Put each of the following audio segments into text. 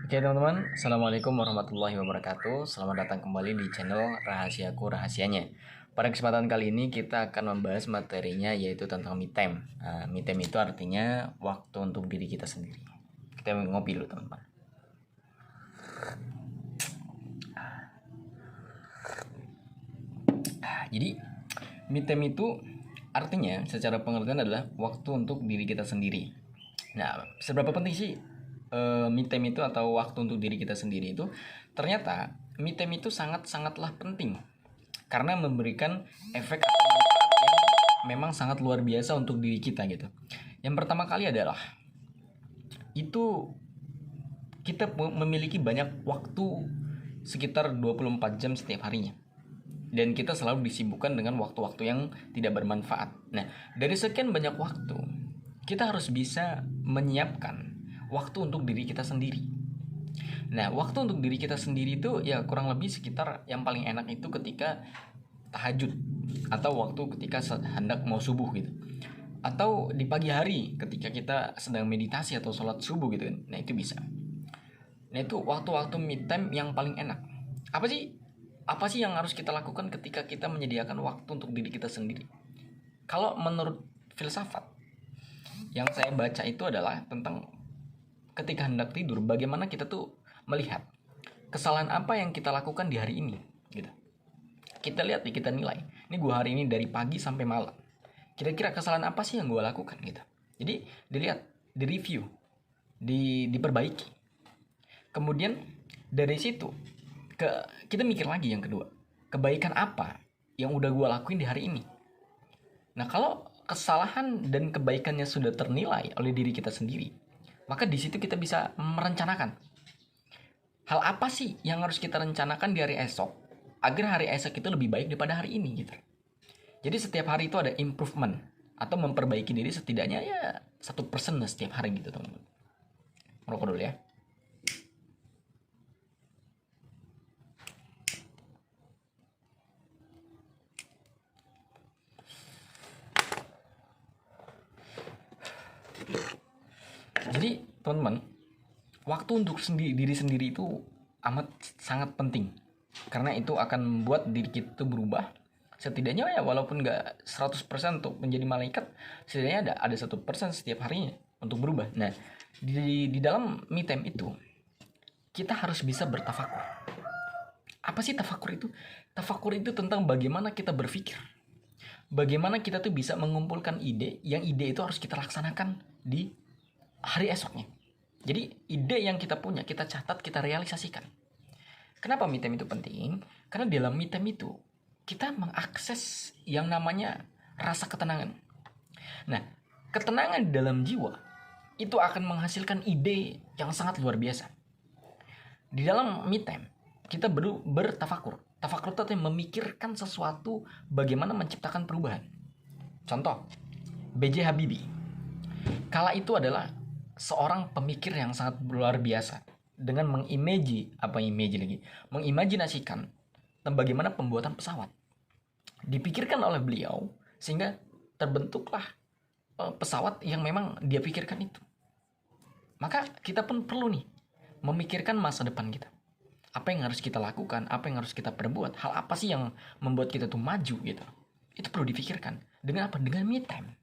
Oke teman-teman, Assalamualaikum warahmatullahi wabarakatuh. Selamat datang kembali di channel Rahasiaku Rahasianya. Pada kesempatan kali ini kita akan membahas materinya yaitu tentang me time. Me time itu artinya waktu untuk diri kita sendiri. Kita ngopi dulu teman-teman. Jadi me time itu artinya secara pengertian adalah waktu untuk diri kita sendiri. Nah, seberapa penting sih me time itu atau waktu untuk diri kita sendiri itu? Ternyata me time itu sangat-sangatlah penting karena memberikan efek atau manfaat yang memang sangat luar biasa untuk diri kita gitu. Yang pertama kali adalah itu kita memiliki banyak waktu sekitar 24 jam setiap harinya. Dan kita selalu disibukkan dengan waktu-waktu yang tidak bermanfaat. Nah, dari sekian banyak waktu, kita harus bisa menyiapkan waktu untuk diri kita sendiri. Nah, waktu untuk diri kita sendiri itu ya kurang lebih sekitar yang paling enak itu ketika tahajud atau waktu ketika hendak mau subuh gitu. Atau di pagi hari ketika kita sedang meditasi atau sholat subuh gitu kan. Nah, itu bisa. Nah, itu waktu-waktu me time yang paling enak. Apa sih? Apa sih yang harus kita lakukan ketika kita menyediakan waktu untuk diri kita sendiri? Kalau menurut filsafat yang saya baca itu adalah tentang ketika hendak tidur, bagaimana kita tuh melihat kesalahan apa yang kita lakukan di hari ini gitu. Kita lihat nih, kita nilai. Ini gue hari ini dari pagi sampai malam. Kira-kira kesalahan apa sih yang gue lakukan gitu. Jadi dilihat, direview, diperbaiki. Kemudian dari situ kita mikir lagi yang kedua, kebaikan apa yang udah gue lakuin di hari ini. Nah, kalau kesalahan dan kebaikannya sudah ternilai oleh diri kita sendiri, maka di situ kita bisa merencanakan hal apa sih yang harus kita rencanakan di hari esok agar hari esok itu lebih baik daripada hari ini gitu. Jadi setiap hari itu ada improvement atau memperbaiki diri setidaknya ya 1% setiap hari gitu teman-teman. Merokok dulu ya. Jadi teman-teman, waktu untuk diri sendiri itu amat sangat penting karena itu akan membuat diri kita itu berubah. Setidaknya ya walaupun nggak 100% untuk menjadi malaikat, setidaknya ada 1% setiap harinya untuk berubah. Nah, di dalam me time itu kita harus bisa bertafakur. Apa sih tafakur itu? Tafakur itu tentang bagaimana kita berpikir. Bagaimana kita tuh bisa mengumpulkan ide, yang ide itu harus kita laksanakan di hari esoknya. Jadi ide yang kita punya, kita catat, kita realisasikan. Kenapa me time itu penting? Karena dalam me time itu, kita mengakses yang namanya rasa ketenangan. Nah, ketenangan di dalam jiwa, itu akan menghasilkan ide yang sangat luar biasa. Di dalam me time, kita bertafakur. Tafakur itu memikirkan sesuatu bagaimana menciptakan perubahan. Contoh, B.J. Habibie. Kala itu adalah seorang pemikir yang sangat luar biasa dengan mengimajinasikan tentang bagaimana pembuatan pesawat dipikirkan oleh beliau sehingga terbentuklah pesawat yang memang dia pikirkan itu. Maka kita pun perlu nih memikirkan masa depan kita. Apa yang harus kita lakukan, apa yang harus kita perbuat, hal apa sih yang membuat kita tuh maju gitu. Itu perlu dipikirkan. Dengan apa? Dengan me time.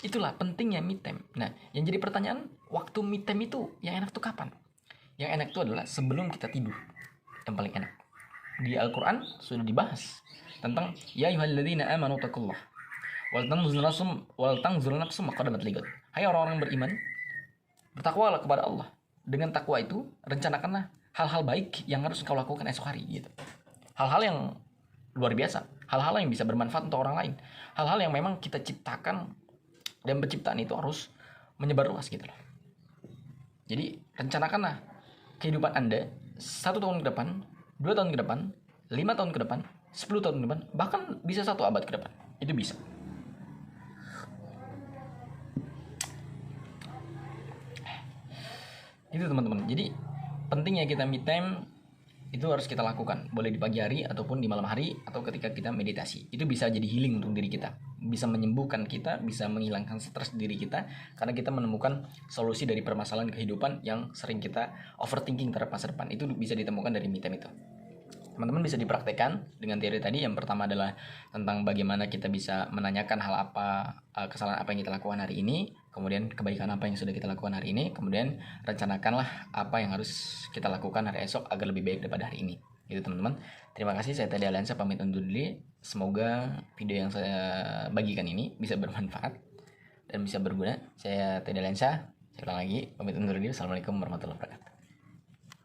Itulah pentingnya me time. Nah, yang jadi pertanyaan, waktu me time itu yang enak tuh kapan? Yang enak itu adalah sebelum kita tidur. Yang paling enak. Di Al-Quran sudah dibahas tentang ya ayyuhalladzina amanu taqullah wal tanzur nafsum ma qaddamat ligat. Hai orang-orang beriman, bertakwalah kepada Allah. Dengan takwa itu, rencanakanlah hal-hal baik yang harus kau lakukan esok hari gitu. Hal-hal yang luar biasa, hal-hal yang bisa bermanfaat untuk orang lain. Hal-hal yang memang kita ciptakan dan penciptaan itu harus menyebar luas gitu loh. Jadi rencanakanlah kehidupan Anda 1 tahun ke depan, 2 tahun ke depan, 5 tahun ke depan, 10 tahun ke depan, bahkan bisa 1 abad ke depan. Itu bisa. Itu teman-teman. Jadi pentingnya kita me time itu harus kita lakukan. Boleh di pagi hari ataupun di malam hari atau ketika kita meditasi. Itu bisa jadi healing untuk diri kita. bisa menyembuhkan kita, bisa menghilangkan stres diri kita, karena kita menemukan solusi dari permasalahan kehidupan yang sering kita overthinking terhadap masa depan. Itu bisa ditemukan dari me time itu. Teman-teman bisa dipraktekkan dengan teori tadi. Yang pertama adalah tentang bagaimana kita bisa menanyakan hal apa, kesalahan apa yang kita lakukan hari ini, kemudian kebaikan apa yang sudah kita lakukan hari ini, kemudian rencanakanlah apa yang harus kita lakukan hari esok agar lebih baik daripada hari ini. Gitu teman-teman. Terima kasih, saya Teddy Alansa pamit undur diri. Semoga video yang saya bagikan ini bisa bermanfaat dan bisa berguna. Saya Teddy Alansa, saya ulang lagi, pamit undur diri. Assalamualaikum warahmatullahi wabarakatuh.